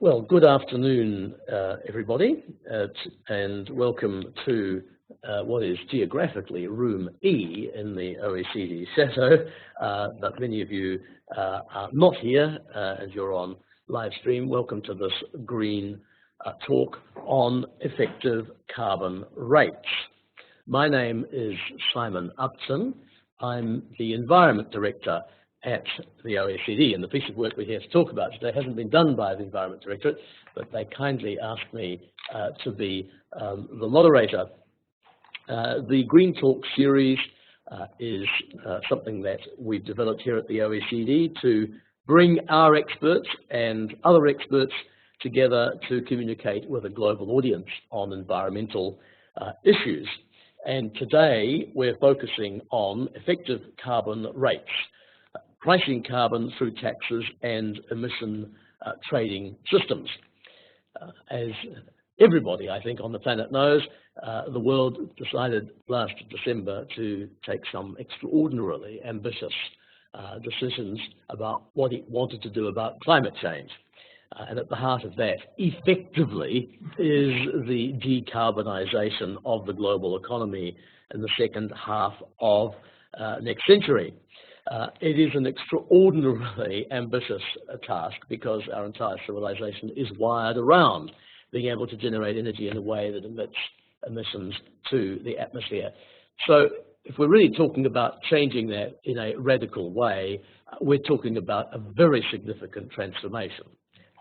Well, good afternoon, everybody, and welcome to what is geographically Room E in the OECD Chateau, but many of you are not here as you're on live stream. Welcome to this green talk on effective carbon rates. My name is Simon Upton. I'm the Environment Director at the OECD, and the piece of work we're here to talk about today hasn't been done by the Environment Directorate, but they kindly asked me to be the moderator. The Green Talk series is something that we've developed here at the OECD to bring our experts and other experts together to communicate with a global audience on environmental issues. And today we're focusing on effective carbon rates, pricing carbon through taxes and emission trading systems. As everybody, I think, on the planet knows, the world decided last December to take some extraordinarily ambitious decisions about what it wanted to do about climate change. And at the heart of that, effectively, is the decarbonisation of the global economy in the second half of next century. It is an extraordinarily ambitious task because our entire civilization is wired around being able to generate energy in a way that emits emissions to the atmosphere. So if we're really talking about changing that in a radical way, we're talking about a very significant transformation.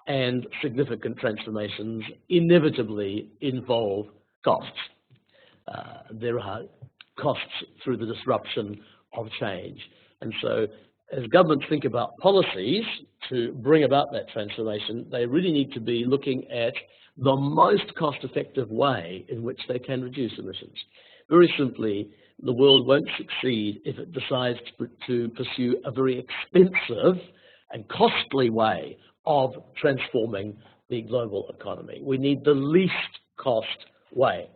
And significant transformations inevitably involve costs. There are costs through the disruption of change. And so as governments think about policies to bring about that transformation, they really need to be looking at the most cost-effective way in which they can reduce emissions. Very simply, the world won't succeed if it decides to pursue a very expensive and costly way of transforming the global economy. We need the least cost way.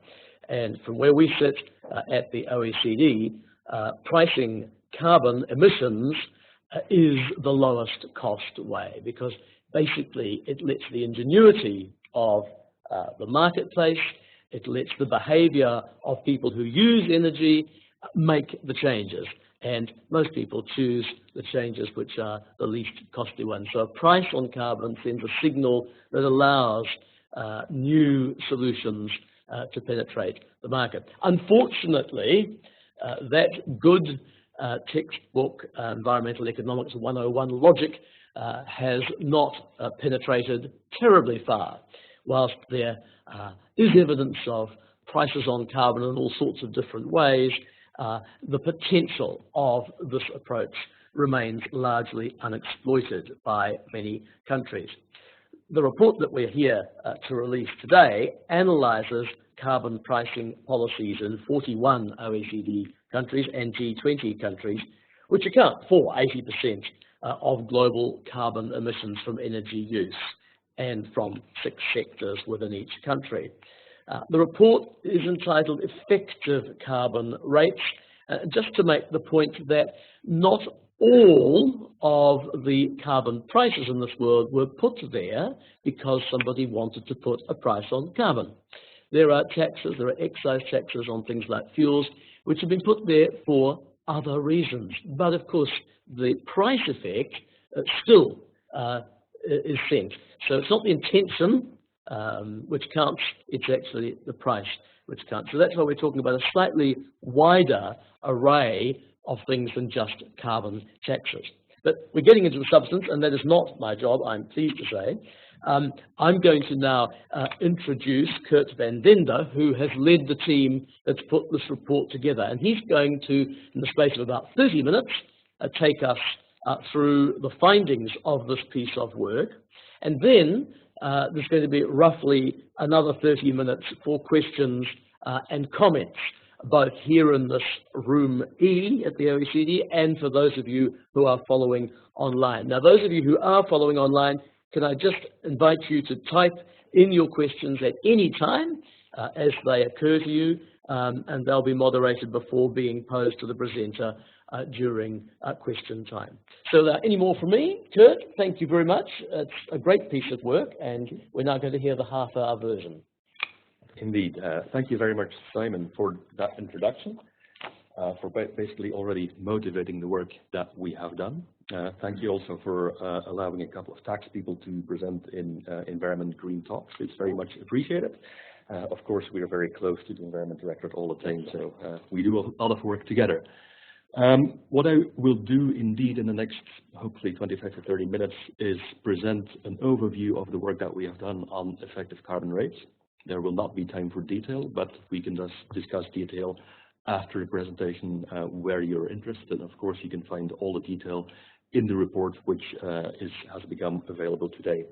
And from where we sit at the OECD, pricing carbon emissions is the lowest cost way because basically it lets the ingenuity of the marketplace, it lets the behavior of people who use energy make the changes. And most people choose the changes which are the least costly ones. So a price on carbon sends a signal that allows new solutions to penetrate the market. Unfortunately, that good textbook Environmental Economics 101 logic has not penetrated terribly far. Whilst there is evidence of prices on carbon in all sorts of different ways, the potential of this approach remains largely unexploited by many countries. The report that we're here to release today analyzes carbon pricing policies in 41 OECD countries and G20 countries, which account for 80% of global carbon emissions from energy use and from 6 sectors within each country. The report is entitled Effective Carbon Rates, just to make the point that not all of the carbon prices in this world were put there because somebody wanted to put a price on carbon. There are taxes, there are excise taxes on things like fuels, which have been put there for other reasons. But of course, the price effect still is sent. So it's not the intention which counts, it's actually the price which counts. So that's why we're talking about a slightly wider array of things than just carbon taxes. But we're getting into the substance, and that is not my job, I'm pleased to say. I'm going to now introduce Kurt van Dender, who has led the team that's put this report together. And he's going to, in the space of about 30 minutes, take us through the findings of this piece of work. And then there's going to be roughly another 30 minutes for questions and comments, both here in this room E at the OECD and for those of you who are following online. Now, those of you who are following online, can I just invite you to type in your questions at any time as they occur to you, and they'll be moderated before being posed to the presenter during question time. So any more from me? Kurt, thank you very much. It's a great piece of work, and we're now going to hear the half-hour version. Indeed. Thank you very much, Simon, for that introduction, for basically already motivating the work that we have done. Thank you also for allowing a couple of tax people to present in Environment Green Talks. It's very much appreciated. Of course, we are very close to the Environment Directorate all the time, so we do a lot of work together. What I will do indeed in the next, hopefully 25 to 30 minutes, is present an overview of the work that we have done on effective carbon rates. There will not be time for detail, but we can just discuss detail after the presentation where you're interested. Of course, you can find all the detail in the report, which has become available today.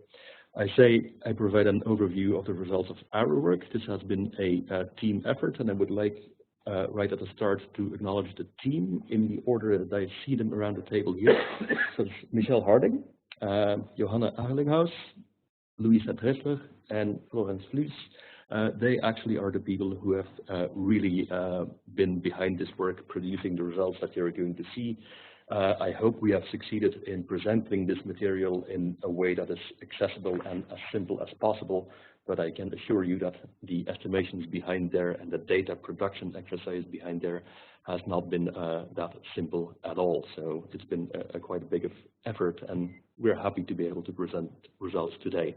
I provide an overview of the results of our work. This has been a team effort, and I would like right at the start to acknowledge the team in the order that I see them around the table here. So it's Michelle Harding, Johanna Arlinghaus, Louisa Dressler, and Florence Vlues. They actually are the people who have really been behind this work, producing the results that you're going to see. I hope we have succeeded in presenting this material in a way that is accessible and as simple as possible, but I can assure you that the estimations behind there and the data production exercise behind there has not been that simple at all. So it's been quite a big effort, and we're happy to be able to present results today.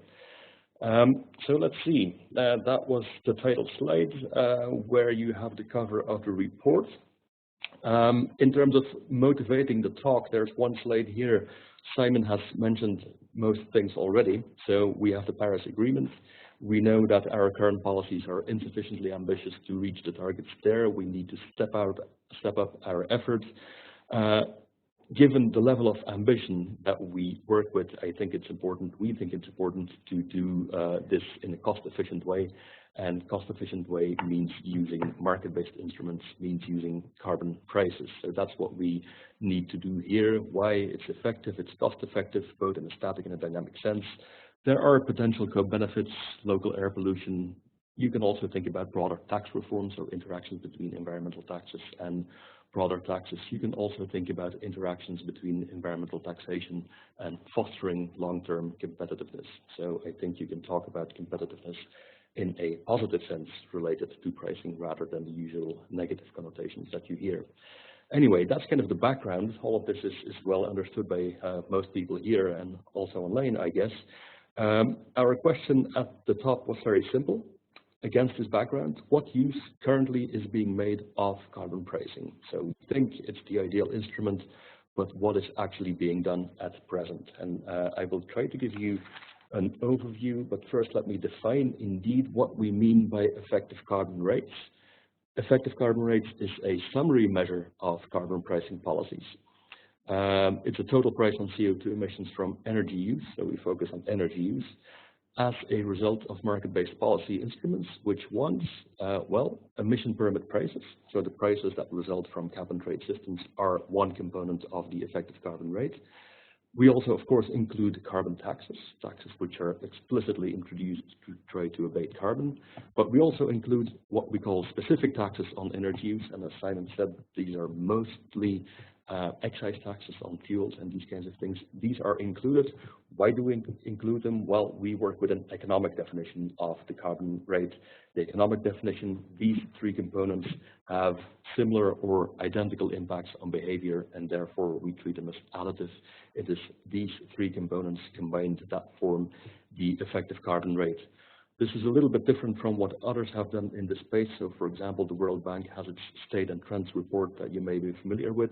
So let's see, that was the title slide where you have the cover of the report. In terms of motivating the talk, there's one slide here. Simon has mentioned most things already. So we have the Paris Agreement. We know that our current policies are insufficiently ambitious to reach the targets there. We need to step up our efforts. Given the level of ambition that we work with, I think it's important, we think it's important to do this in a cost-efficient way. And cost-efficient way means using market-based instruments, means using carbon prices. So that's what we need to do here. Why it's effective, it's cost-effective, both in a static and a dynamic sense. There are potential co-benefits, local air pollution. You can also think about broader tax reforms or interactions between environmental taxes and broader taxes. You can also think about interactions between environmental taxation and fostering long-term competitiveness. So I think you can talk about competitiveness in a positive sense related to pricing rather than the usual negative connotations that you hear. Anyway, that's kind of the background. All of this is well understood by most people here and also online, I guess. Our question at the top was very simple. Against this background, what use currently is being made of carbon pricing? So we think it's the ideal instrument, but what is actually being done at present? And I will try to give you an overview, but first let me define indeed what we mean by effective carbon rates. Effective carbon rates is a summary measure of carbon pricing policies. It's a total price on CO2 emissions from energy use, so we focus on energy use, as a result of market-based policy instruments, which ones, well, emission permit prices, so the prices that result from cap-and-trade systems are one component of the effective carbon rate. We also, of course, include carbon taxes, taxes which are explicitly introduced to try to abate carbon, but we also include what we call specific taxes on energy use, and as Simon said, these are mostly excise taxes on fuels and these kinds of things. These are included. Why do we include them? Well, we work with an economic definition of the carbon rate. The economic definition, these three components have similar or identical impacts on behavior, and therefore we treat them as additive. It is these three components combined that form the effective carbon rate. This is a little bit different from what others have done in this space. So, for example, the World Bank has its State and Trends report that you may be familiar with.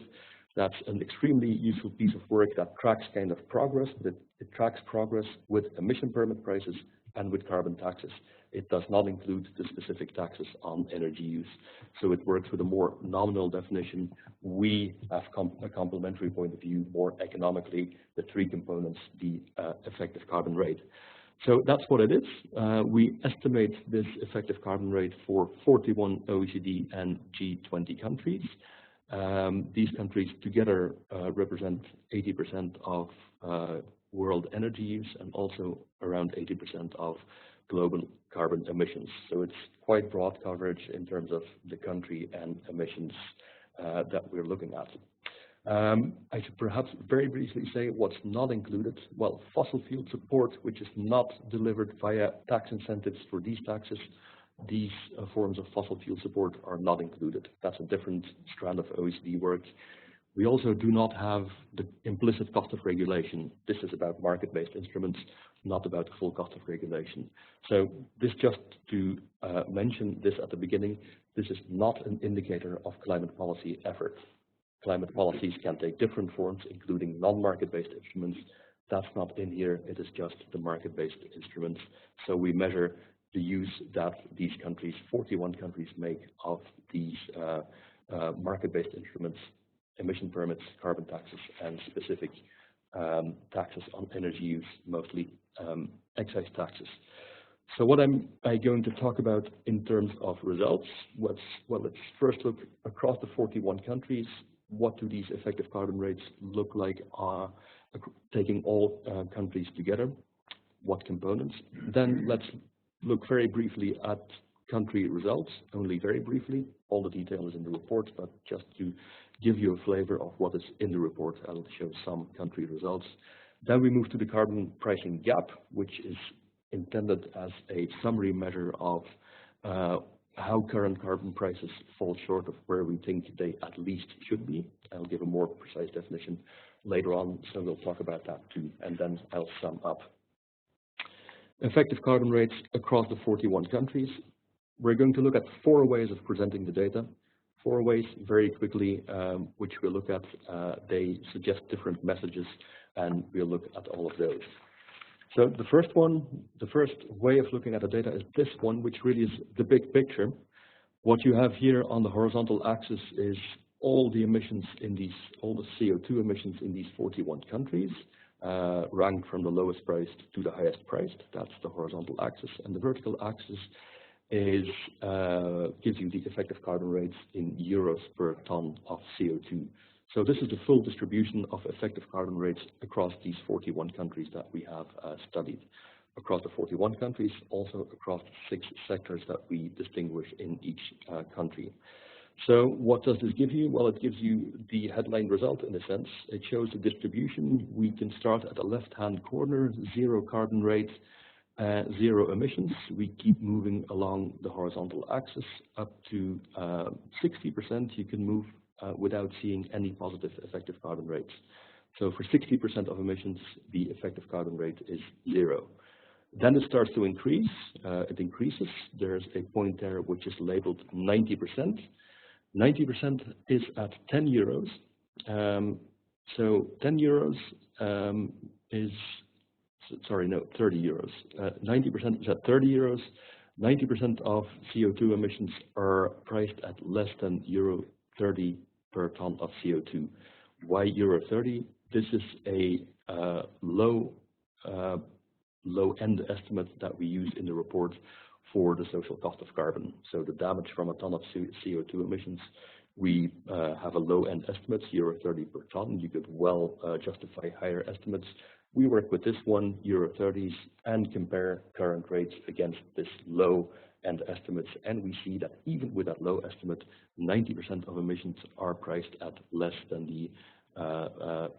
That's an extremely useful piece of work that tracks kind of progress, but it tracks progress with emission permit prices and with carbon taxes. It does not include the specific taxes on energy use. So it works with a more nominal definition. We have a complementary point of view, more economically, the three components, the effective carbon rate. So that's what it is. We estimate this effective carbon rate for 41 OECD and G20 countries. These countries together represent 80% of world energy use and also around 80% of global carbon emissions. So it's quite broad coverage in terms of the country and emissions that we're looking at. I should perhaps very briefly say what's not included. Well, fossil fuel support, which is not delivered via tax incentives for these taxes, these forms of fossil fuel support are not included. That's a different strand of OECD work. We also do not have the implicit cost of regulation. This is about market-based instruments, not about the full cost of regulation. So this, just to mention this at the beginning, this is not an indicator of climate policy effort. Climate policies can take different forms, including non-market-based instruments. That's not in here. It is just the market-based instruments. So we measure the use that these countries, 41 countries, make of these market-based instruments, emission permits, carbon taxes, and specific taxes on energy use, mostly excise taxes. So what am I going to talk about in terms of results? Well, let's first look across the 41 countries. What do these effective carbon rates look like taking all countries together? What components? Then let's look very briefly at country results, only very briefly. All the detail is in the report, but just to give you a flavor of what is in the report, I'll show some country results. Then we move to the carbon pricing gap, which is intended as a summary measure of how current carbon prices fall short of where we think they at least should be. I'll give a more precise definition later on, so we'll talk about that too, and then I'll sum up. Effective carbon rates across the 41 countries. We're going to look at 4 ways of presenting the data. 4 ways, very quickly, which we'll look at. They suggest different messages, and we'll look at all of those. So the first way of looking at the data is this one, which really is the big picture. What you have here on the horizontal axis is all the emissions in these, all the CO2 emissions in these 41 countries, ranked from the lowest priced to the highest priced. That's the horizontal axis, and the vertical axis is gives you the effective carbon rates in euros per ton of CO2. So this is the full distribution of effective carbon rates across these 41 countries that we have studied. Across the 41 countries, also across the 6 sectors that we distinguish in each country. So what does this give you? Well, it gives you the headline result in a sense. It shows the distribution. We can start at the left-hand corner, 0 carbon rate, 0 emissions. We keep moving along the horizontal axis up to 60%. You can move without seeing any positive effective carbon rates. So for 60% of emissions, the effective carbon rate is 0. Then it starts to increase. It increases. There's a point there which is labeled 90%. 90% is at 10 euros. So 10 euros is, sorry, no, 30 euros. 90% is at 30 euros. 90% of CO2 emissions are priced at less than euro 30 per ton of CO2. Why euro 30? This is a low end estimate that we use in the report for the social cost of carbon. So the damage from a ton of CO2 emissions, we have a low end estimate, euro 30 per ton. You could well justify higher estimates. We work with this one, euro 30s, and compare current rates against this low end estimates, and we see that even with that low estimate, 90% of emissions are priced at less than the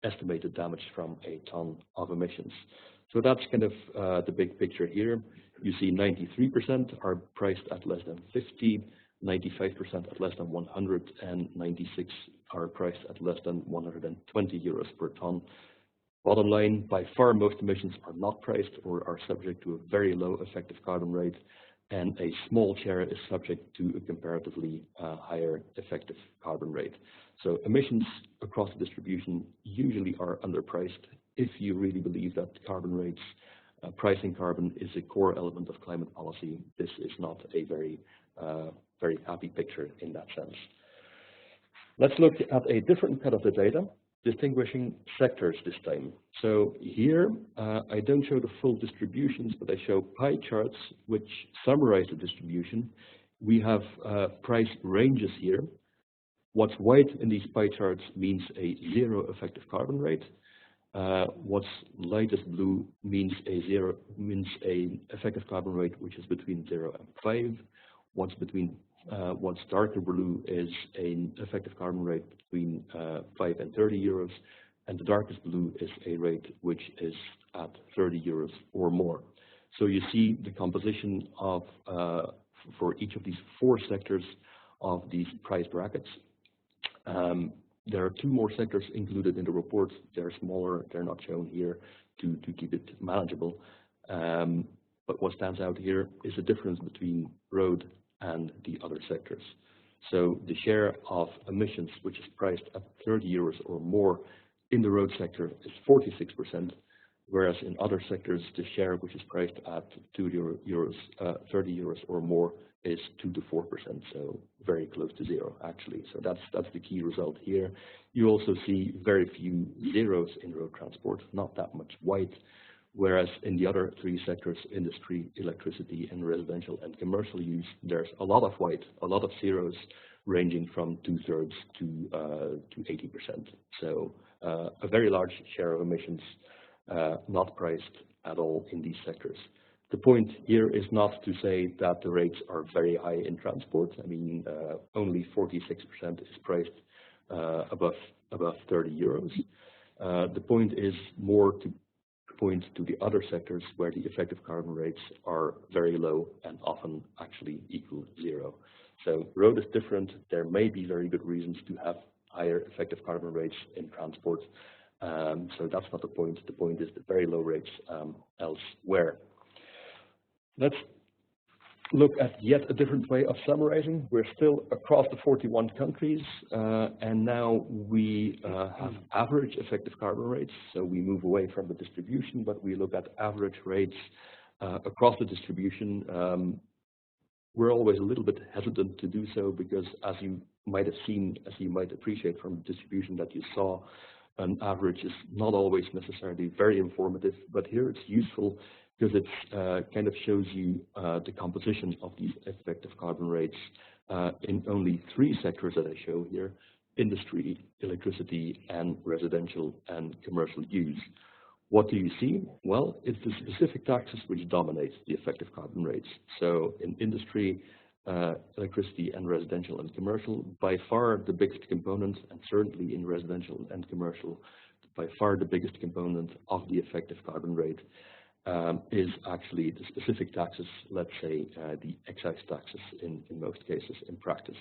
estimated damage from a ton of emissions. So that's kind of the big picture here. You see 93% are priced at less than 50, 95% at less than 100, and 96 are priced at less than 120 euros per ton. Bottom line, by far most emissions are not priced or are subject to a very low effective carbon rate, and a small share is subject to a comparatively higher effective carbon rate. So emissions across the distribution usually are underpriced. If you really believe that carbon rates, pricing carbon is a core element of climate policy, this is not a very happy picture in that sense. Let's look at a different cut of the data, distinguishing sectors this time. So here, I don't show the full distributions, but I show pie charts which summarize the distribution. We have price ranges here. What's white in these pie charts means a 0 effective carbon rate. What's lightest blue means a effective carbon rate which is between 0 and 5. What's between What's darker blue is an effective carbon rate between 5 and 30 euros, and the darkest blue is a rate which is at 30 euros or more. So you see the composition of, for each of these 4 sectors of these price brackets. There are 2 more sectors included in the report. They're smaller, they're not shown here to keep it manageable. But what stands out here is the difference between road and the other sectors. So the share of emissions, which is priced at 30 euros or more in the road sector, is 46%, whereas in other sectors, the share which is priced at 30 euros or more is 2 to 4%, so very close to zero, actually. So that's the key result here. You also see very few zeros in road transport, not that much white, whereas in the other 3 sectors, industry, electricity, and residential and commercial use, there's a lot of white, a lot of zeros, ranging from 2/3 to 80%. So a very large share of emissions not priced at all in these sectors. The point here is not to say that the rates are very high in transport. I mean, only 46% is priced above 30 euros. The point is more to point to the other sectors where the effective carbon rates are very low and often actually equal zero. So road is different. There may be very good reasons to have higher effective carbon rates in transport. So that's not the point. The point is the very low rates elsewhere. Let's look at yet a different way of summarizing. We're still across the 41 countries, and now we have average effective carbon rates. So we move away from the distribution, but we look at average rates across the distribution. We're always a little bit hesitant to do so because, as you might have seen, as you might appreciate from the distribution that you saw, an average is not always necessarily very informative, but here it's useful because it kind of shows you the composition of these effective carbon rates in only 3 sectors that I show here: industry, electricity, and residential and commercial use. What do you see? Well, it's the specific taxes which dominate the effective carbon rates. So in industry, electricity, and residential and commercial, by far the biggest component, and certainly in residential and commercial, by far the biggest component of the effective carbon rate is actually the specific taxes, let's say the excise taxes in most cases in practice.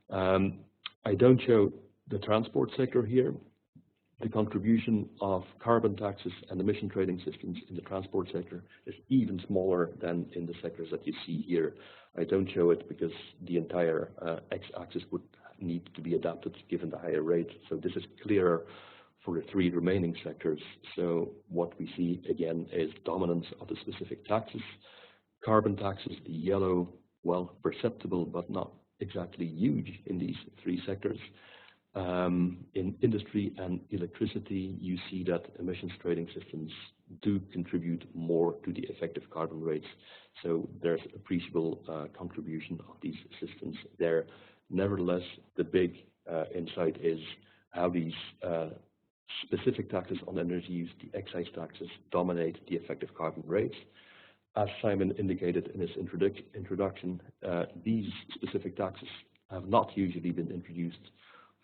I don't show the transport sector here. The contribution of carbon taxes and emission trading systems in the transport sector is even smaller than in the sectors that you see here. I don't show it because the entire x-axis would need to be adapted given the higher rate. So this is clearer for the 3 remaining sectors. So what we see again is dominance of the specific taxes. Carbon taxes, the yellow, well, perceptible but not exactly huge in these 3 sectors. In industry and electricity, you see that emissions trading systems do contribute more to the effective carbon rates. So there's appreciable contribution of these systems there. Nevertheless, the big insight is how these specific taxes on energy use, the excise taxes, dominate the effective carbon rates. As Simon indicated in his introduction, these specific taxes have not usually been introduced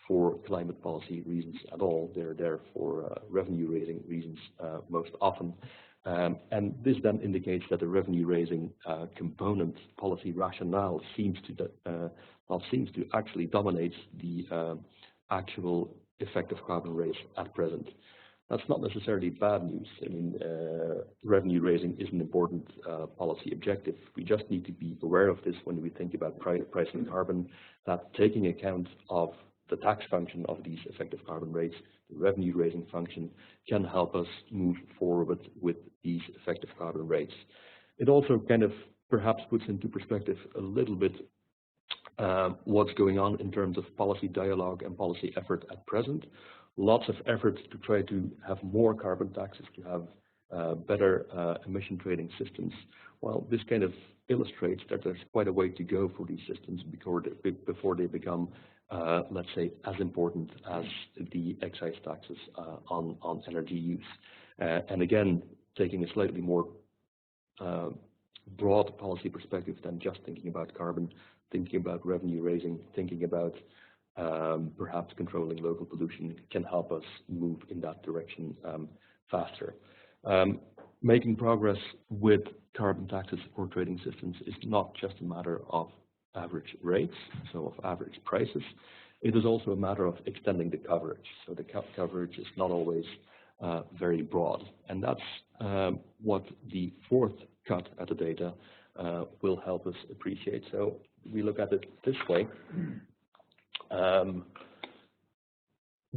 for climate policy reasons at all. They're there for revenue raising reasons most often. And this then indicates that the revenue raising component policy rationale seems to actually dominate the actual effective carbon rates at present. That's not necessarily bad news. I mean, revenue raising is an important policy objective. We just need to be aware of this when we think about pricing carbon, that taking account of the tax function of these effective carbon rates, the revenue raising function, can help us move forward with these effective carbon rates. It also kind of perhaps puts into perspective a little bit what's going on in terms of policy dialogue and policy effort at present. Lots of efforts to try to have more carbon taxes, to have better emission trading systems. Well, this kind of illustrates that there's quite a way to go for these systems before they become, let's say, as important as the excise taxes on energy use. And again, taking a slightly more broad policy perspective than just thinking about carbon, thinking about revenue raising, thinking about perhaps controlling local pollution can help us move in that direction faster. Making progress with carbon taxes or trading systems is not just a matter of average rates, so of average prices. It is also a matter of extending the coverage. So the coverage is not always very broad, and that's what the fourth cut at the data will help us appreciate. So we look at it this way.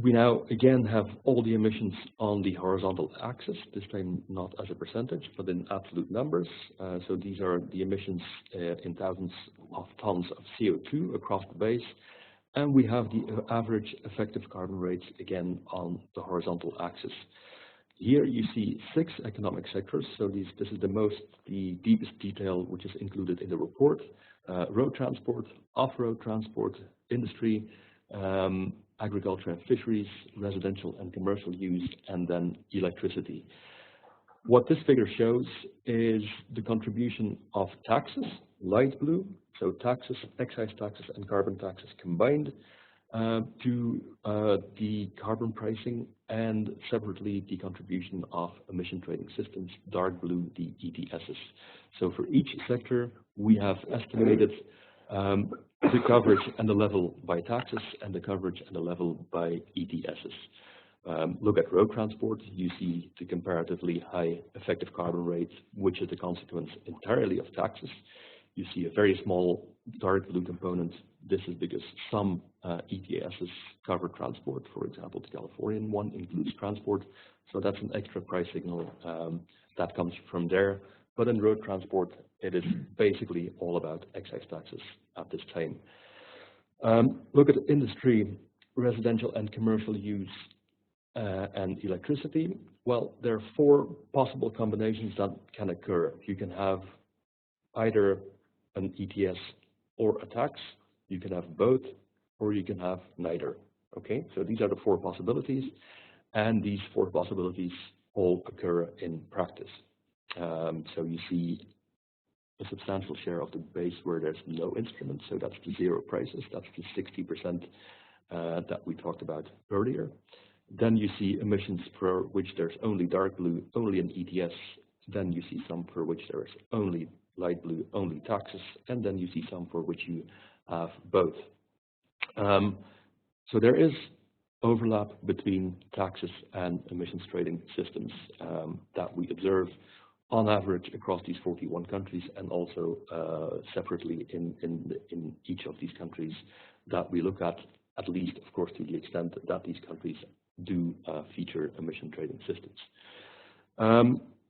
We now again have all the emissions on the horizontal axis, this time not as a percentage, but in absolute numbers. So these are the emissions in thousands of tons of CO2 across the base. And we have the average effective carbon rates again on the horizontal axis. Here you see 6 economic sectors. So this is the deepest detail which is included in the report. Road transport, off-road transport, industry, agriculture and fisheries, residential and commercial use, and then electricity. What this figure shows is the contribution of taxes, light blue, so taxes, excise taxes and carbon taxes combined, to the carbon pricing, and separately the contribution of emission trading systems, dark blue, the ETSs. So for each sector, we have estimated the coverage and the level by taxes and the coverage and the level by ETSs. Look at road transport, you see the comparatively high effective carbon rate, which is the consequence entirely of taxes. You see a very small dark blue component. This is because some ETSs cover transport. For example, the Californian one includes transport. So that's an extra price signal that comes from there. But in road transport, it is basically all about excise taxes at this time. Look at industry, residential and commercial use, and electricity. Well, there are 4 possible combinations that can occur. You can have either an ETS or a tax, you can have both, or you can have neither. Okay, so these are the 4 possibilities, and these 4 possibilities all occur in practice. So you see a substantial share of the base where there's no instrument, so that's the zero prices, that's the 60% that we talked about earlier. Then you see emissions for which there's only dark blue, only an ETS. Then you see some for which there is only light blue, only taxes, and then you see some for which you have both. So there is overlap between taxes and emissions trading systems that we observe on average across these 41 countries, and also separately in each of these countries that we look at least, of course, to the extent that these countries do feature emission trading systems.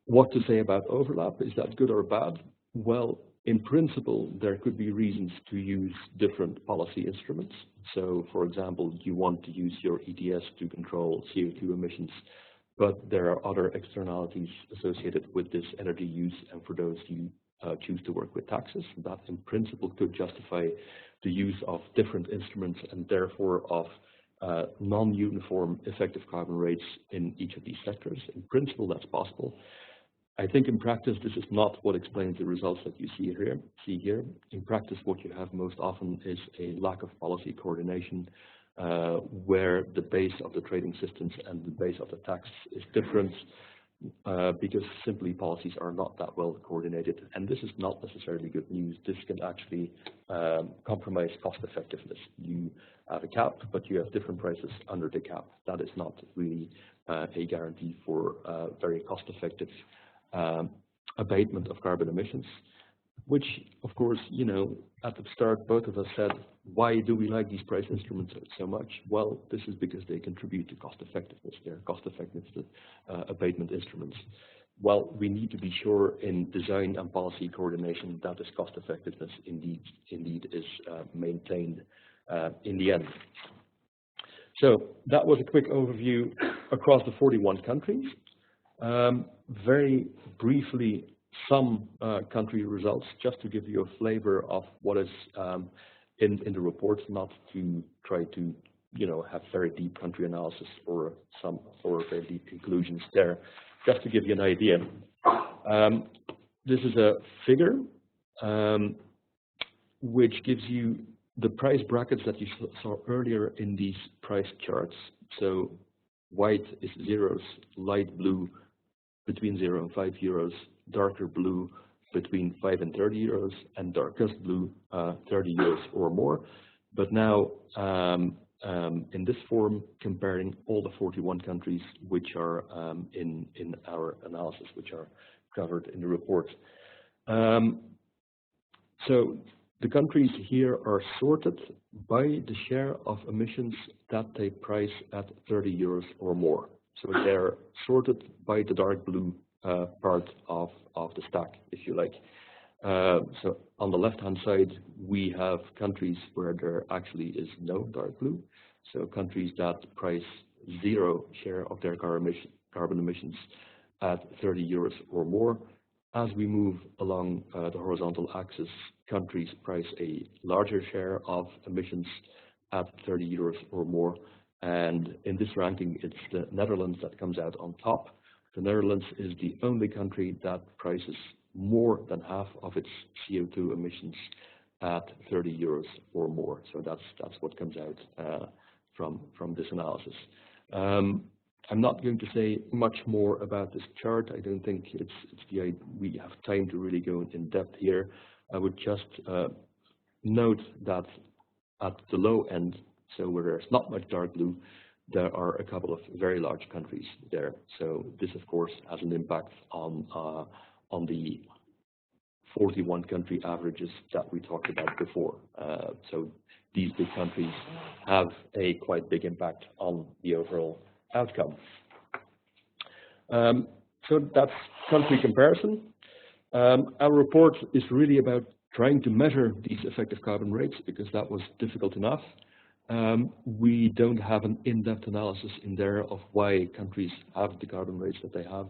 What to say about overlap? Is that good or bad? Well, in principle, there could be reasons to use different policy instruments. So, for example, you want to use your ETS to control CO2 emissions, but there are other externalities associated with this energy use, and for those you choose to work with taxes, that in principle could justify the use of different instruments and therefore of non-uniform effective carbon rates in each of these sectors. In principle, that's possible. I think in practice, this is not what explains the results that you see here. In practice, what you have most often is a lack of policy coordination, where the base of the trading systems and the base of the tax is different, because simply policies are not that well coordinated. And this is not necessarily good news. This can actually compromise cost effectiveness. You have a cap, but you have different prices under the cap. That is not really a guarantee for very cost effective abatement of carbon emissions, which, of course, you know, at the start, both of us said, why do we like these price instruments so much? Well, this is because they contribute to cost effectiveness. They're cost effectiveness abatement instruments. Well, we need to be sure in design and policy coordination that this cost effectiveness indeed is maintained in the end. So that was a quick overview across the 41 countries. Very briefly, some country results, just to give you a flavor of what is in the report, not to try to, you know, have very deep country analysis or very deep conclusions there. Just to give you an idea, this is a figure which gives you the price brackets that you saw earlier in these price charts. So white is zeros, light blue between 0 and 5 euros, darker blue between 5 and 30 euros, and darkest blue 30 euros or more. But now in this form, comparing all the 41 countries which are in our analysis, which are covered in the report. So the countries here are sorted by the share of emissions that they price at 30 euros or more. So they're sorted by the dark blue part of the stack, if you like. So on the left-hand side, we have countries where there actually is no dark blue. So countries that price 0 share of their carbon emissions at 30 euros or more. As we move along the horizontal axis, countries price a larger share of emissions at 30 euros or more. And in this ranking, it's the Netherlands that comes out on top. The Netherlands is the only country that prices more than half of its CO2 emissions at 30 euros or more. So that's what comes out from this analysis. I'm not going to say much more about this chart. I don't think we have time to really go in depth here. I would just note that at the low end, so where there's not much dark blue, there are a couple of very large countries there. So this, of course, has an impact on the 41 country averages that we talked about before. So these big countries have a quite big impact on the overall outcome. So that's country comparison. Our report is really about trying to measure these effective carbon rates because that was difficult enough. We don't have an in-depth analysis in there of why countries have the carbon rates that they have.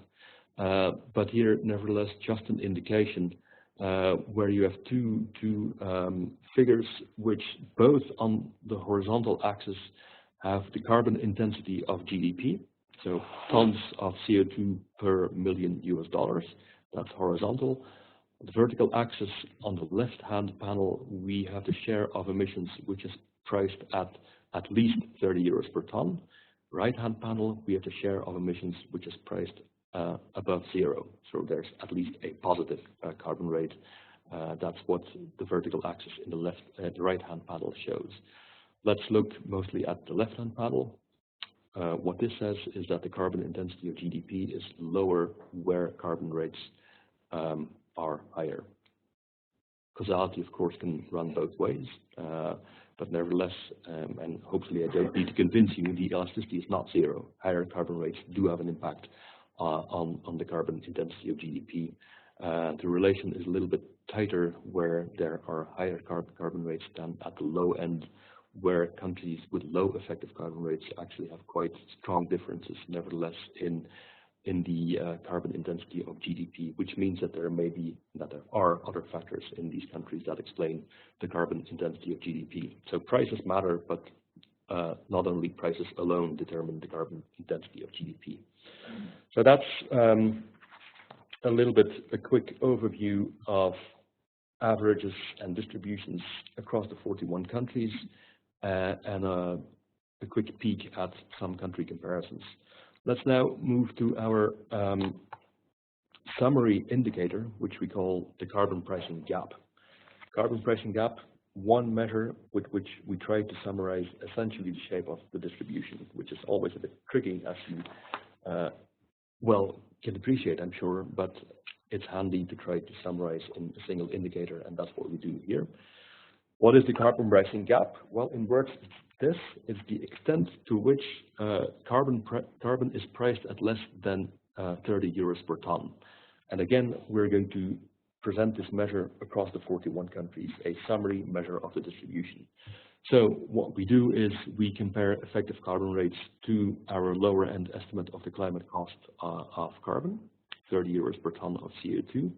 But here, nevertheless, just an indication where you have two figures which both on the horizontal axis have the carbon intensity of GDP, so tons of CO2 per $1,000,000 US. That's horizontal. The vertical axis on the left-hand panel, we have the share of emissions which is priced at least 30 euros per ton. Right-hand panel, we have the share of emissions which is priced above 0. So there's at least a positive carbon rate. That's what the vertical axis in the right-hand panel shows. Let's look mostly at the left-hand panel. What this says is that the carbon intensity of GDP is lower where carbon rates are higher. Causality, of course, can run both ways, but nevertheless, and hopefully I don't need to convince you, the elasticity is not 0. Higher carbon rates do have an impact on the carbon intensity of GDP. The relation is a little bit tighter where there are higher carbon rates than at the low end, where countries with low effective carbon rates actually have quite strong differences, nevertheless, in the carbon intensity of GDP, which means that there are other factors in these countries that explain the carbon intensity of GDP. So prices matter, but not only prices alone determine the carbon intensity of GDP. So that's a little bit a quick overview of averages and distributions across the 41 countries and a quick peek at some country comparisons. Let's now move to our summary indicator, which we call the carbon pricing gap. Carbon pricing gap, one measure with which we try to summarize essentially the shape of the distribution, which is always a bit tricky, as you well can appreciate, I'm sure, but it's handy to try to summarize in a single indicator, and that's what we do here. What is the carbon pricing gap? Well, in words, this is the extent to which carbon is priced at less than 30 euros per ton. And again, we're going to present this measure across the 41 countries, a summary measure of the distribution. So what we do is we compare effective carbon rates to our lower end estimate of the climate cost of carbon, 30 euros per ton of CO2.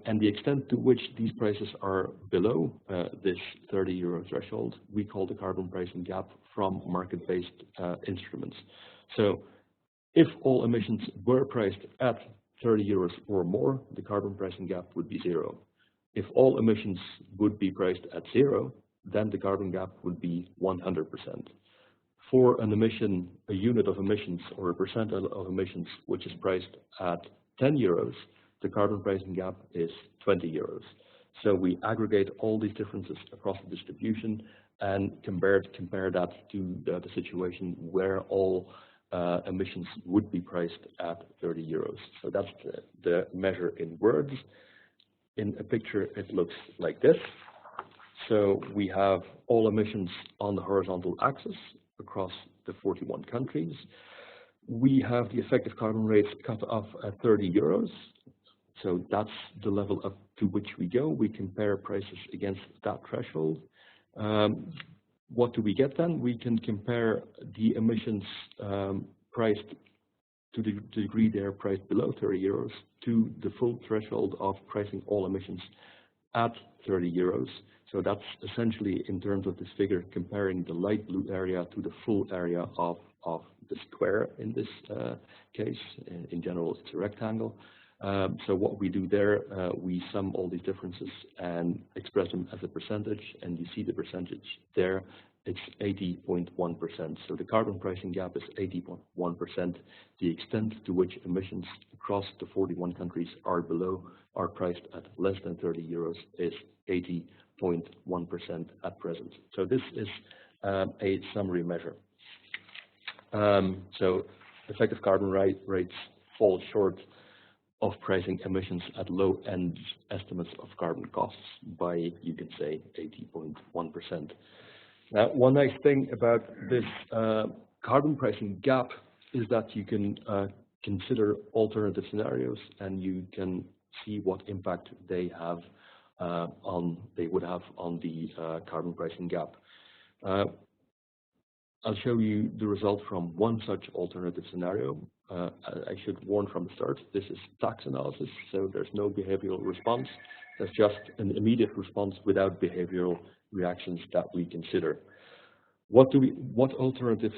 And the extent to which these prices are below this 30 euro threshold, we call the carbon pricing gap from market-based instruments. So if all emissions were priced at 30 euros or more, the carbon pricing gap would be 0. If all emissions would be priced at 0, then the carbon gap would be 100%. For an emission, a unit of emissions or a percent of emissions which is priced at 10 euros, the carbon pricing gap is 20 euros. So we aggregate all these differences across the distribution and compare that to the situation where all emissions would be priced at 30 euros. So that's the measure in words. In a picture, it looks like this. So we have all emissions on the horizontal axis across the 41 countries. We have the effective carbon rates cut off at 30 euros. So that's the level up to which we go. We compare prices against that threshold. What do we get then? We can compare the emissions priced to the degree they're priced below 30 euros to the full threshold of pricing all emissions at 30 euros. So that's essentially, in terms of this figure, comparing the light blue area to the full area of the square in this case. In general, it's a rectangle. So what we do there, we sum all these differences and express them as a percentage, and you see the percentage there. It's 80.1%. So the carbon pricing gap is 80.1%. The extent to which emissions across the 41 countries are priced at less than 30 euros is 80.1% at present. So this is a summary measure. So effective carbon rates fall short of pricing emissions at low-end estimates of carbon costs by, you can say, 80.1%. Now, one nice thing about this carbon pricing gap is that you can consider alternative scenarios, and you can see what impact they would have on the carbon pricing gap. I'll show you the result from one such alternative scenario. I should warn from the start, this is tax analysis, so there's no behavioral response. There's just an immediate response without behavioral reactions that we consider. What alternative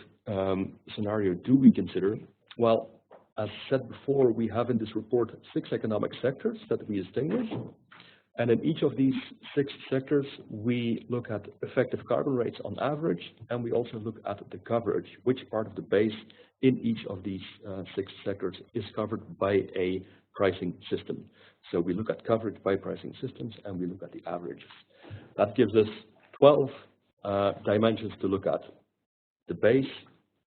scenario do we consider? Well, as said before, we have in this report 6 economic sectors that we distinguish. And in each of these 6 sectors, we look at effective carbon rates on average, and we also look at the coverage, which part of the base in each of these 6 sectors is covered by a pricing system. So we look at coverage by pricing systems, and we look at the averages. That gives us 12 dimensions to look at: the base,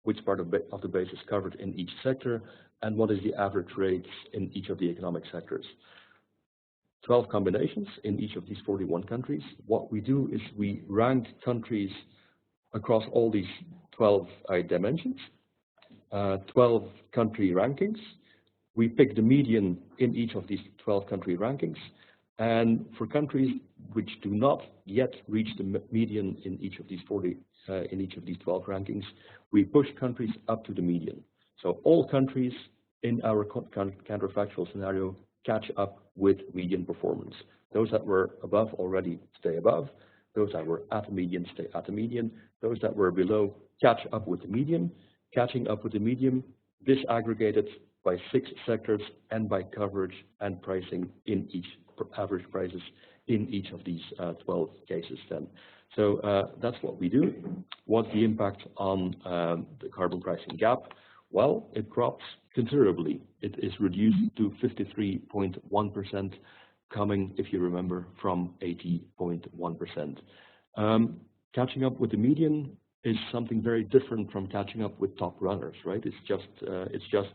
which part of the base is covered in each sector, and what is the average rates in each of the economic sectors. 12 combinations in each of these 41 countries. What we do is we rank countries across all these 12 dimensions, 12 country rankings. We pick the median in each of these 12 country rankings, and for countries which do not yet reach the median in each of these 12 rankings, we push countries up to the median. So all countries in our counterfactual scenario catch up with median performance. Those that were above already stay above. Those that were at the median stay at the median. Those that were below catch up with the median. Catching up with the median, disaggregated by 6 sectors and by coverage and pricing in each, average prices in each of these 12 cases then. So that's what we do. What's the impact on the carbon pricing gap? Well, it drops considerably. It is reduced to 53.1%, coming, if you remember, from 80.1%. Catching up with the median is something very different from catching up with top runners, right? It's just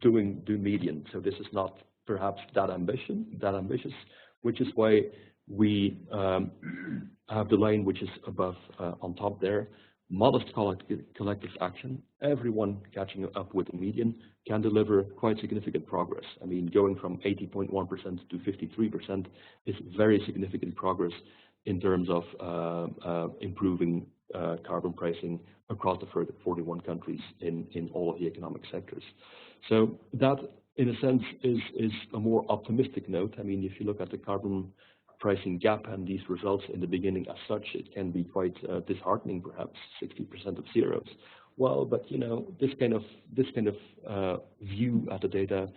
doing median. So this is not perhaps that ambitious, which is why we have the line which is above on top there. Modest collective action, everyone catching up with the median can deliver quite significant progress. I mean, going from 80.1% to 53% is very significant progress in terms of improving carbon pricing across the 41 countries in all of the economic sectors. So that, in a sense, is a more optimistic note. I mean, if you look at the carbon pricing gap and these results in the beginning as such, it can be quite disheartening, perhaps 60% of zeros. Well, but you know, this kind of view at the data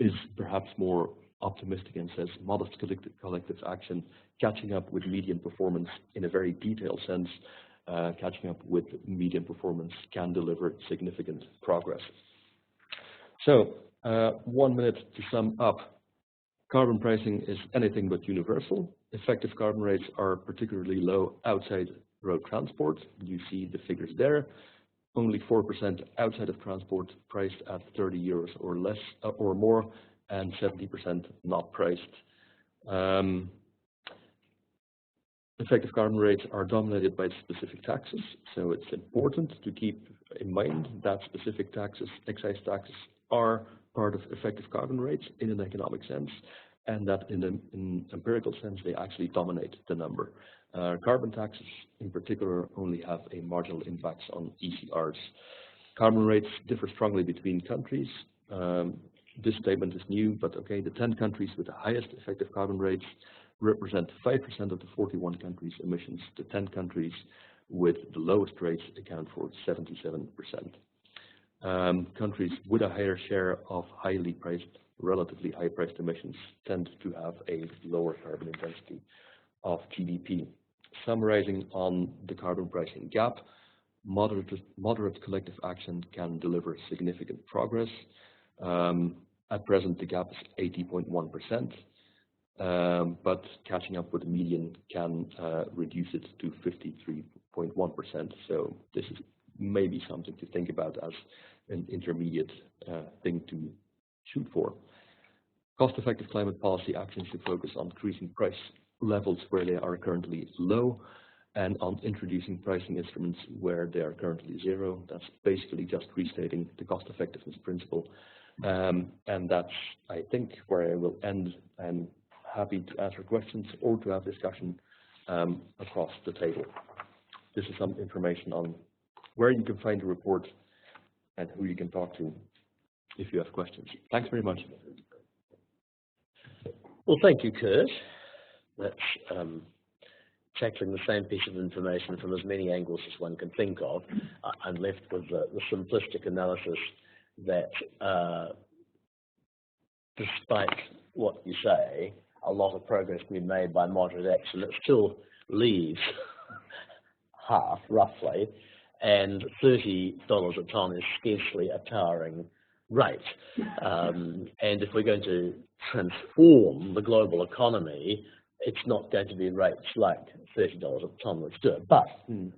is perhaps more optimistic and says modest collective action, catching up with median performance in a very detailed sense, catching up with median performance can deliver significant progress. So 1 minute to sum up. Carbon pricing is anything but universal. Effective carbon rates are particularly low outside road transport. You see the figures there. Only 4% outside of transport priced at 30 euros or less or more, and 70% not priced. Effective carbon rates are dominated by specific taxes, so it's important to keep in mind that specific taxes, excise taxes, are part of effective carbon rates in an economic sense, and that in an empirical sense they actually dominate the number. Carbon taxes in particular only have a marginal impact on ECRs. Carbon rates differ strongly between countries. This statement is new, but okay, the 10 countries with the highest effective carbon rates represent 5% of the 41 countries' emissions. The 10 countries with the lowest rates account for 77%. Countries with a higher share of highly priced, relatively high priced emissions tend to have a lower carbon intensity of GDP. Summarizing on the carbon pricing gap, moderate collective action can deliver significant progress. At present, the gap is 80.1%, but catching up with the median can reduce it to 53.1%. So this is maybe something to think about as an intermediate thing to shoot for. Cost-effective climate policy actions should focus on increasing price levels where they are currently low and on introducing pricing instruments where they are currently zero. That's basically just restating the cost-effectiveness principle. And that's, I think, where I will end. I'm happy to answer questions or to have discussion across the table. This is some information on where you can find the report and who you can talk to if you have questions. Thanks very much. Well, thank you, Kurt. That's tackling the same piece of information from as many angles as one can think of. I'm left with the simplistic analysis that despite what you say, a lot of progress being made by moderate action, it still leaves half, roughly, and $30 a tonne is scarcely a towering rate. And if we're going to transform the global economy, it's not going to be rates like $30 a tonne which do it. But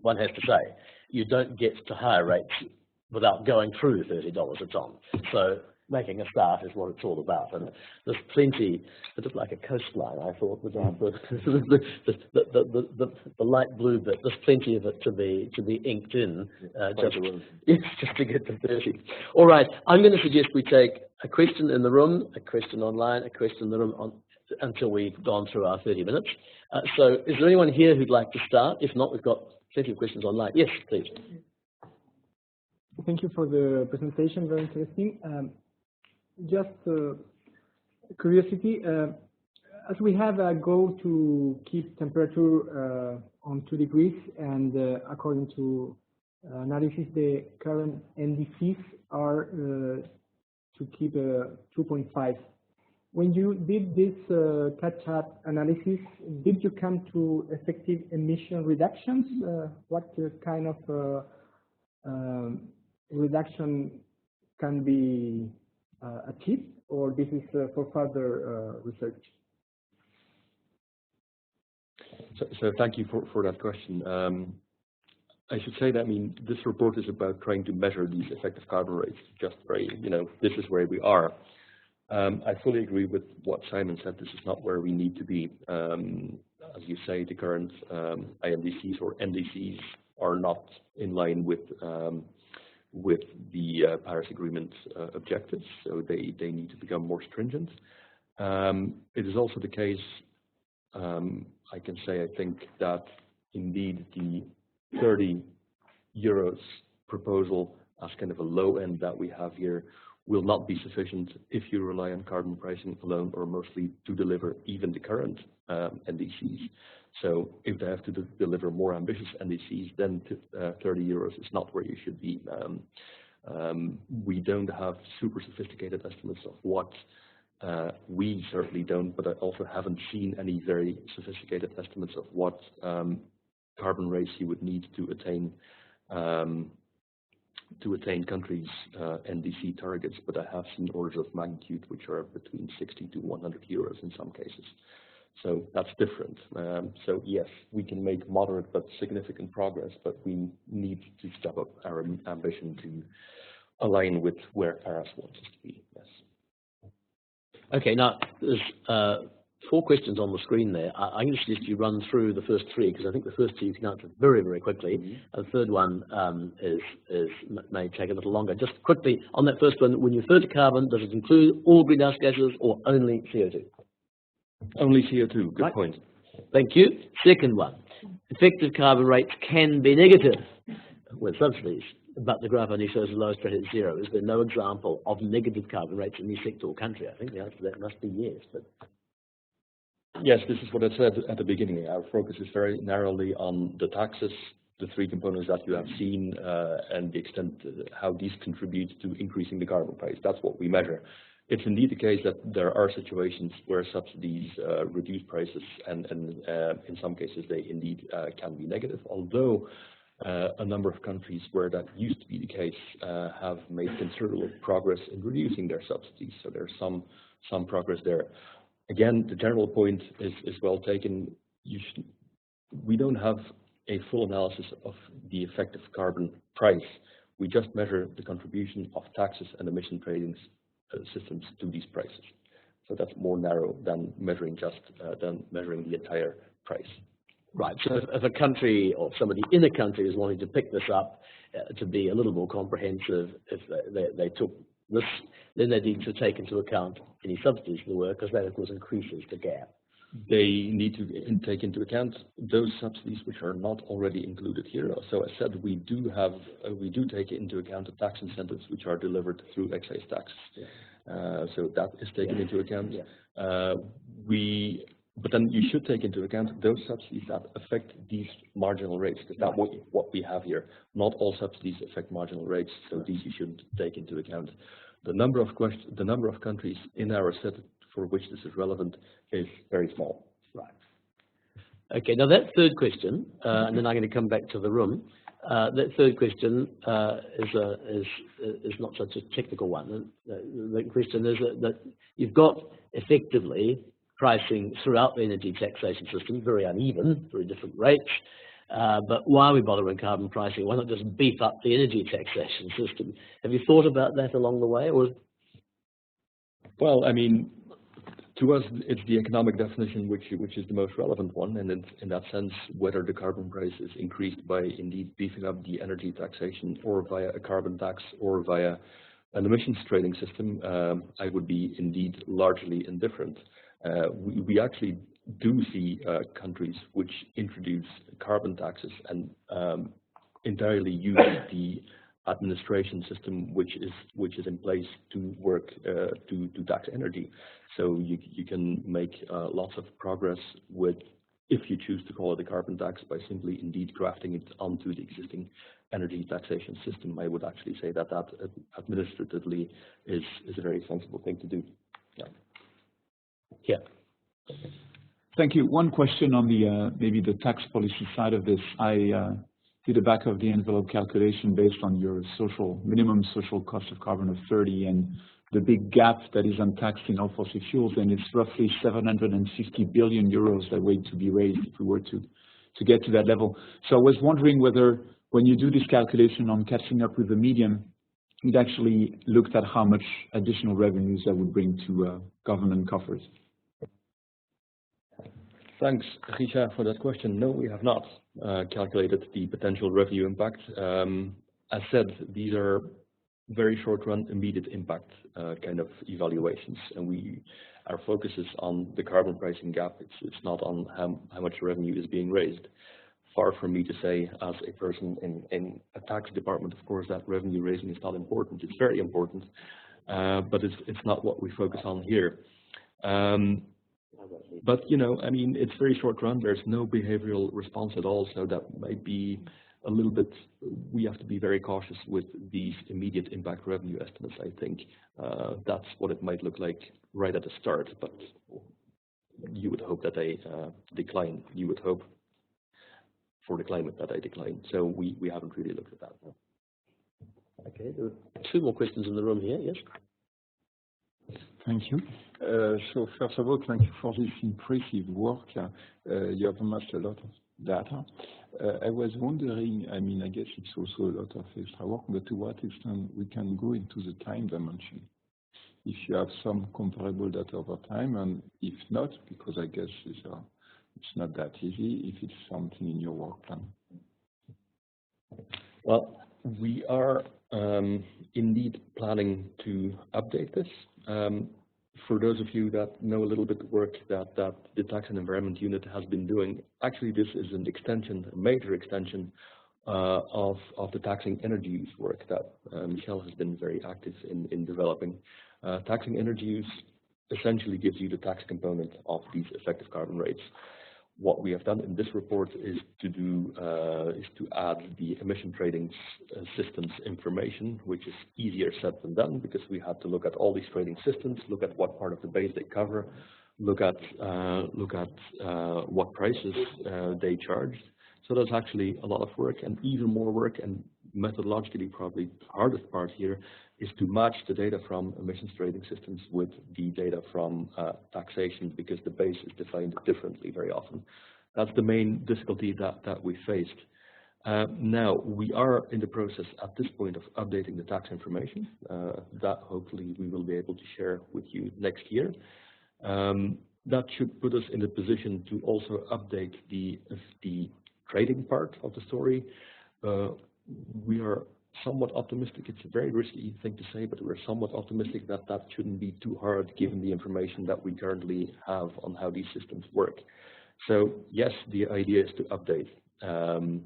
one has to say, you don't get to higher rates without going through $30 a tonne. So making a start is what it's all about. And there's plenty, a bit like a coastline, I thought, the light blue bit, there's plenty of it to be inked in, just to get to 30. All right, I'm going to suggest we take a question in the room, a question online, a question in the room until we've gone through our 30 minutes. So is there anyone here who'd like to start? If not, we've got plenty of questions online. Yes, please. Thank you for the presentation, very interesting. Just curiosity, as we have a goal to keep temperature on 2 degrees, and according to analysis, the current NDCs are to keep 2.5. When you did this catch-up analysis, did you come to effective emission reductions? What kind of reduction can be achieved, or this is for further research? So thank you for that question. I should say that, I mean, this report is about trying to measure these effective carbon rates, just very, this is where we are. I fully agree with what Simon said. This is not where we need to be. As you say, the current INDCs or NDCs are not in line with the Paris Agreement objectives, so they need to become more stringent. It is also the case, I can say, I think, that indeed the 30 euros proposal as kind of a low end that we have here will not be sufficient if you rely on carbon pricing alone, or mostly to deliver even the current NDCs. So if they have to deliver more ambitious NDCs, then 30 euros is not where you should be. We don't have super sophisticated estimates of what We certainly don't, but I also haven't seen any very sophisticated estimates of what carbon rates you would need to attain countries' NDC targets. But I have seen orders of magnitude which are between 60 to 100 euros in some cases. So that's different. So yes, we can make moderate but significant progress, but we need to step up our ambition to align with where Paris wants us to be. Yes. Okay, now there's 4 questions on the screen there. I'm going to suggest you run through the first 3 because I think the first 2 you can answer very, very quickly. Mm-hmm. The third one may take a little longer. Just quickly on that first one, when you refer to carbon, does it include all greenhouse gases or only CO2? Only CO2. Good point. Thank you. Second one, effective carbon rates can be negative with subsidies, but the graph only shows the lowest rate at 0. Is there no example of negative carbon rates in any sector or country? I think the answer to that must be yes. But yes, this is what I said at the beginning. Our focus is very narrowly on the taxes, the 3 components that you have seen, and the extent how these contribute to increasing the carbon price. That's what we measure. It's indeed the case that there are situations where subsidies reduce prices, and in some cases they indeed can be negative, although a number of countries where that used to be the case have made considerable progress in reducing their subsidies. So there's some progress there. Again, the general point is well taken. We don't have a full analysis of the effective carbon price. We just measure the contribution of taxes and emission trading systems to these prices. So that's more narrow than measuring the entire price. Right. So if a country or somebody in a country is wanting to pick this up to be a little more comprehensive, if they took this, then they need to take into account any subsidies there were, because that of course increases the gap. They need to take into account those subsidies which are not already included here. So as said, we do take into account the tax incentives which are delivered through excise tax. Yeah. So that is taken into account. Yeah. But then you should take into account those subsidies that affect these marginal rates, because that's what we have here. Not all subsidies affect marginal rates, so these you should take into account. The number of countries in our set for which this is relevant is very small. Right. Okay. Now that third question, and then I'm going to come back to the room. That third question is not such a technical one. The question is that you've got effectively pricing throughout the energy taxation system, very uneven, very different rates. But why are we bothering carbon pricing? Why not just beef up the energy taxation system? Have you thought about that along the way? Or? Well, I mean, to us, it's the economic definition which is the most relevant one, and in that sense, whether the carbon price is increased by indeed beefing up the energy taxation, or via a carbon tax, or via an emissions trading system, I would be indeed largely indifferent. We actually do see countries which introduce carbon taxes and entirely use the administration system which is in place to work to tax energy. So you can make lots of progress with, if you choose to call it a carbon tax, by simply indeed grafting it onto the existing energy taxation system. I would actually say that administratively is a very sensible thing to do. Yeah. Yeah. Thank you. One question on the maybe the tax policy side of this. I did a back of the envelope calculation based on your minimum social cost of carbon of 30 and the big gap that is untaxed in all fossil fuels, and it's roughly 750 billion euros that wait to be raised if we were to get to that level. So I was wondering whether when you do this calculation on catching up with the median, it actually looked at how much additional revenues that would bring to government coffers. Thanks, Richard, for that question. No, we have not calculated the potential revenue impact. As said, these are very short-run, immediate impact kind of evaluations, and our focus is on the carbon pricing gap. It's not on how much revenue is being raised. Far from me to say, as a person in a tax department, of course, that revenue raising is not important. It's very important, but it's not what we focus on here. But I mean, it's very short run. There's no behavioral response at all, so that might be a little bit, we have to be very cautious with these immediate impact revenue estimates, I think. That's what it might look like right at the start, but you would hope that they decline. You would hope for the climate that they decline. So we haven't really looked at that. Okay, there are two more questions in the room here, yes? Thank you. So first of all, thank you for this impressive work. You have amassed a lot of data. I was wondering, I mean, I guess it's also a lot of extra work, but to what extent we can go into the time dimension? If you have some comparable data over time, and if not, because I guess it's not that easy, if it's something in your work plan. Well, we are indeed planning to update this. For those of you that know a little bit the work that the Tax and Environment Unit has been doing, actually this is an extension, a major extension of the taxing energy use work that Michel has been very active in developing. Taxing energy use essentially gives you the tax component of these effective carbon rates. What we have done in this report is to add the emission trading systems information, which is easier said than done because we had to look at all these trading systems, look at what part of the base they cover, look at what prices they charge. So that's actually a lot of work, and even more work, and methodologically probably the hardest part here is to match the data from emissions trading systems with the data from taxation, because the base is defined differently very often. That's the main difficulty that we faced. Now, we are in the process at this point of updating the tax information that hopefully we will be able to share with you next year. That should put us in a position to also update the trading part of the story. We are somewhat optimistic. It's a very risky thing to say, but we're somewhat optimistic that that shouldn't be too hard given the information that we currently have on how these systems work. So yes, the idea is to update. And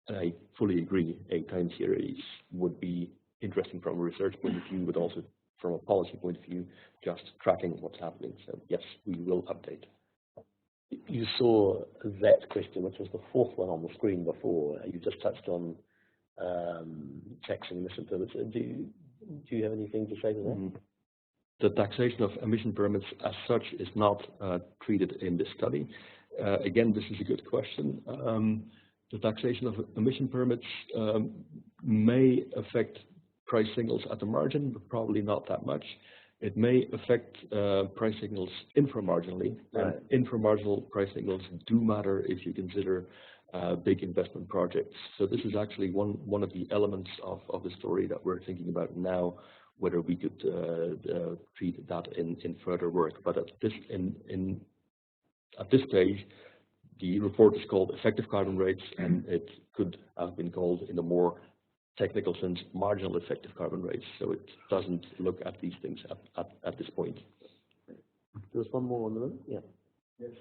I fully agree, a time series would be interesting from a research point of view, but also from a policy point of view, just tracking what's happening. So yes, we will update. You saw that question, which was the fourth one on the screen before. You just touched on taxing emission permits. Do you have anything to say to that? The taxation of emission permits as such is not treated in this study. Again, this is a good question. The taxation of emission permits may affect price signals at the margin, but probably not that much. It may affect price signals inframarginally, and inframarginal price signals do matter if you consider big investment projects. So this is actually one of the elements of the story that we're thinking about now, whether we could treat that in further work. But at this stage, the report is called Effective Carbon Rates, and it could have been called in a more technical sense marginal effective carbon rates. So it doesn't look at these things at this point. There's one more on the room. Yeah. Yes.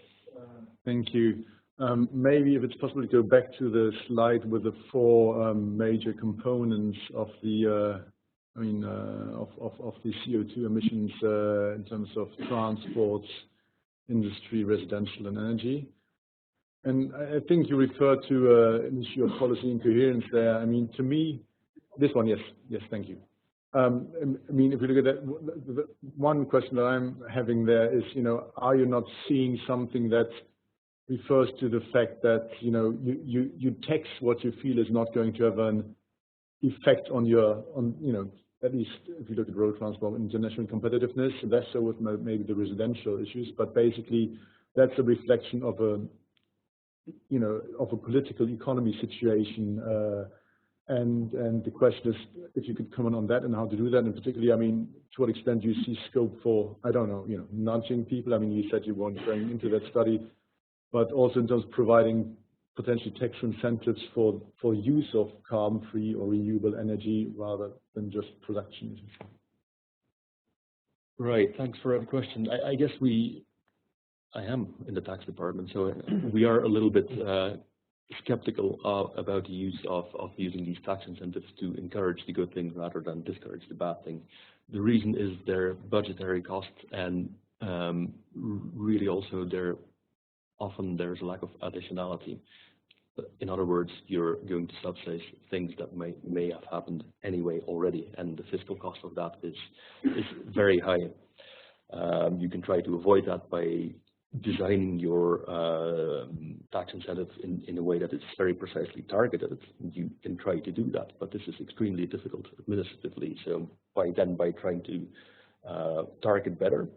Thank you. Maybe if it's possible to go back to the slide with the four major components of the of the CO2 emissions in terms of transport, industry, residential, and energy. And I think you referred to an issue of policy incoherence there. I mean, to me, this one, yes, thank you. I mean, if you look at that, the one question that I'm having there is, are you not seeing something that refers to the fact that, you tax what you feel is not going to have an effect on at least if you look at road transport, international competitiveness, less so with maybe the residential issues, but basically that's a reflection of a political economy situation, and the question is if you could comment on that and how to do that, and particularly, I mean, to what extent do you see scope for, I don't know, nudging people? I mean, you said you weren't going into that study, but also in terms of providing potentially tax incentives for use of carbon-free or renewable energy rather than just production. Right. Thanks for that question. I guess I am in the tax department, so we are a little bit skeptical about the use of using these tax incentives to encourage the good thing rather than discourage the bad thing. The reason is their budgetary costs, and really also there's a lack of additionality. In other words, you're going to subsidize things that may have happened anyway already, and the fiscal cost of that is very high. You can try to avoid that by designing your tax incentive in a way that is very precisely targeted. You can try to do that, but this is extremely difficult administratively. So by trying to target better,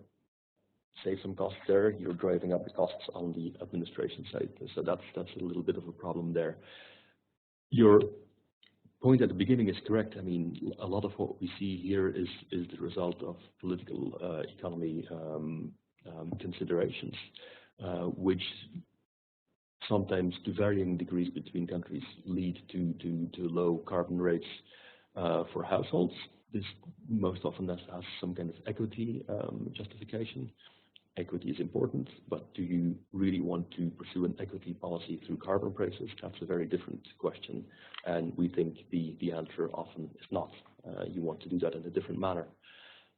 save some costs there, you're driving up the costs on the administration side. So that's a little bit of a problem there. Your point at the beginning is correct. I mean, a lot of what we see here is the result of political economy considerations, which sometimes, to varying degrees between countries, lead to low carbon rates for households. This most often has some kind of equity justification. Equity is important, but do you really want to pursue an equity policy through carbon prices? That's a very different question, and we think the answer often is not. You want to do that in a different manner.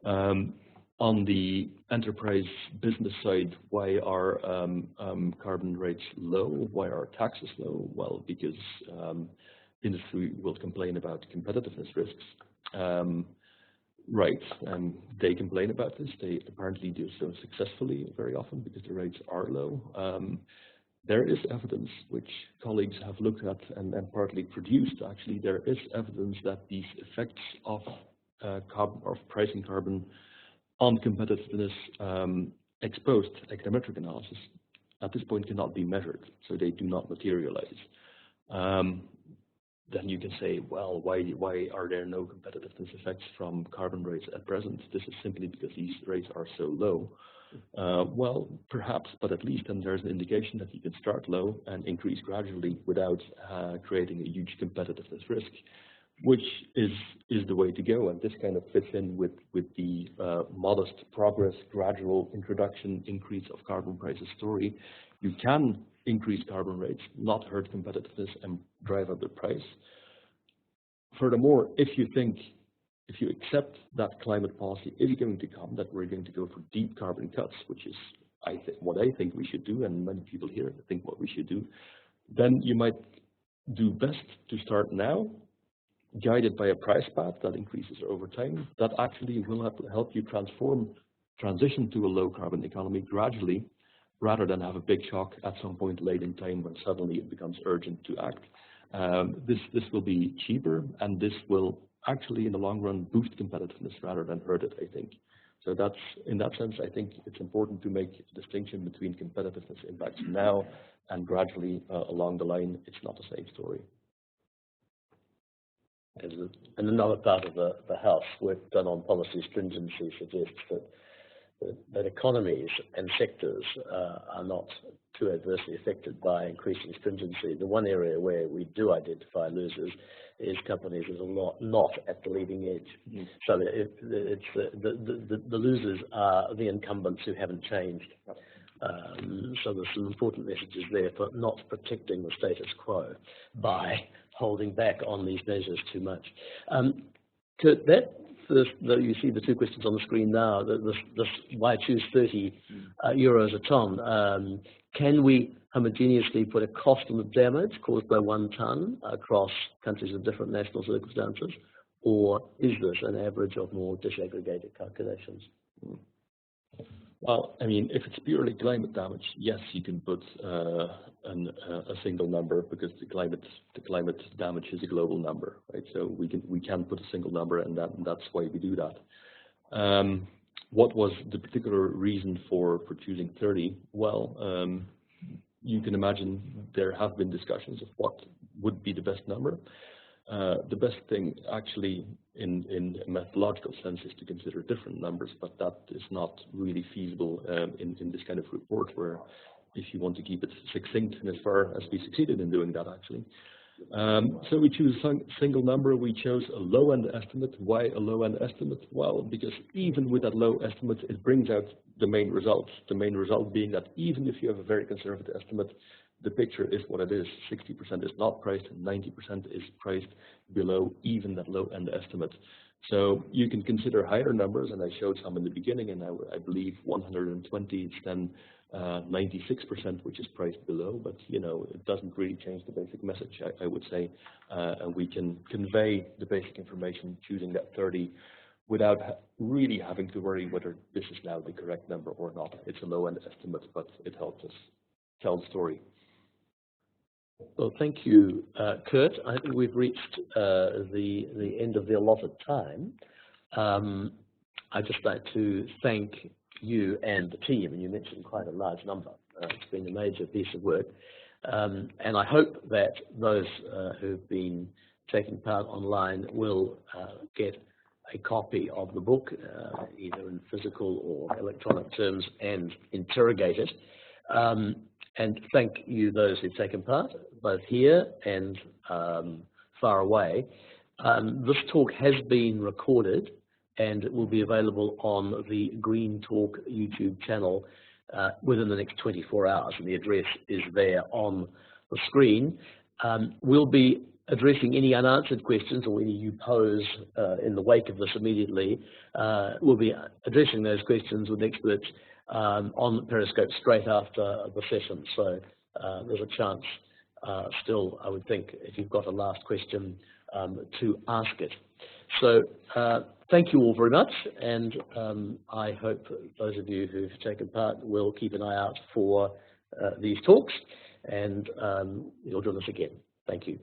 On the enterprise business side, why are carbon rates low? Why are taxes low? Well, because industry will complain about competitiveness risks. Right, they complain about this. They apparently do so successfully very often because the rates are low. There is evidence, which colleagues have looked at and partly produced, actually, there is evidence that these effects of pricing carbon on competitiveness exposed econometric analysis at this point cannot be measured, so they do not materialize. Then you can say, well, why are there no competitiveness effects from carbon rates at present? This is simply because these rates are so low. Well, perhaps, but at least then there's an indication that you can start low and increase gradually without creating a huge competitiveness risk, which is the way to go. And this kind of fits in with the modest progress, gradual introduction, increase of carbon prices story. You can increase carbon rates, not hurt competitiveness, and drive up the price. Furthermore, if you accept that climate policy is going to come, that we're going to go for deep carbon cuts, which is what I think we should do, and many people here think what we should do, then you might do best to start now, guided by a price path that increases over time, that actually will help you transition to a low carbon economy gradually, rather than have a big shock at some point late in time when suddenly it becomes urgent to act. This will be cheaper, and this will actually in the long run boost competitiveness rather than hurt it, I think. So that's, in that sense, I think it's important to make a distinction between competitiveness impacts now and gradually along the line. It's not the same story. And another part of the House work done on policy stringency suggests that economies and sectors are not too adversely affected by increasing stringency. The one area where we do identify losers is companies that are not at the leading edge. Mm. So it's the losers are the incumbents who haven't changed. So there's some important messages there for not protecting the status quo by holding back on these measures too much. Kurt, you see the two questions on the screen now, this why choose 30 euros a ton. Can we homogeneously put a cost on the damage caused by 1 ton across countries with different national circumstances, or is this an average of more disaggregated calculations? Well, I mean, if it's purely climate damage, yes, you can put a single number, because the climate damage is a global number, right? So we can put a single number, and that's why we do that. What was the particular reason for choosing 30? Well, you can imagine there have been discussions of what would be the best number. The best thing actually in a methodological sense is to consider different numbers, but that is not really feasible in this kind of report, where if you want to keep it succinct, and as far as we succeeded in doing that actually. So we choose a single number. We chose a low-end estimate. Why a low-end estimate? Well, because even with that low estimate, it brings out the main results. The main result being that even if you have a very conservative estimate, the picture is what it is. 60% is not priced, and 90% is priced below even that low-end estimate. So you can consider higher numbers, and I showed some in the beginning, and I believe 120 is then 96%, which is priced below, but it doesn't really change the basic message, I would say. And we can convey the basic information choosing that 30 without really having to worry whether this is now the correct number or not. It's a low-end estimate, but it helps us tell the story. Well, thank you, Kurt. I think we've reached the end of the allotted time. I'd just like to thank you and the team, and you mentioned quite a large number. It's been a major piece of work. And I hope that those who've been taking part online will get a copy of the book, either in physical or electronic terms, and interrogate it. And thank you, those who've taken part, both here and far away. This talk has been recorded, and it will be available on the Green Talk YouTube channel within the next 24 hours, and the address is there on the screen. We'll be addressing any unanswered questions or any you pose in the wake of this immediately. We'll be addressing those questions with experts on Periscope straight after the session. So there's a chance still, I would think, if you've got a last question, to ask it. So thank you all very much, and I hope those of you who've taken part will keep an eye out for these talks, and you'll join us again. Thank you.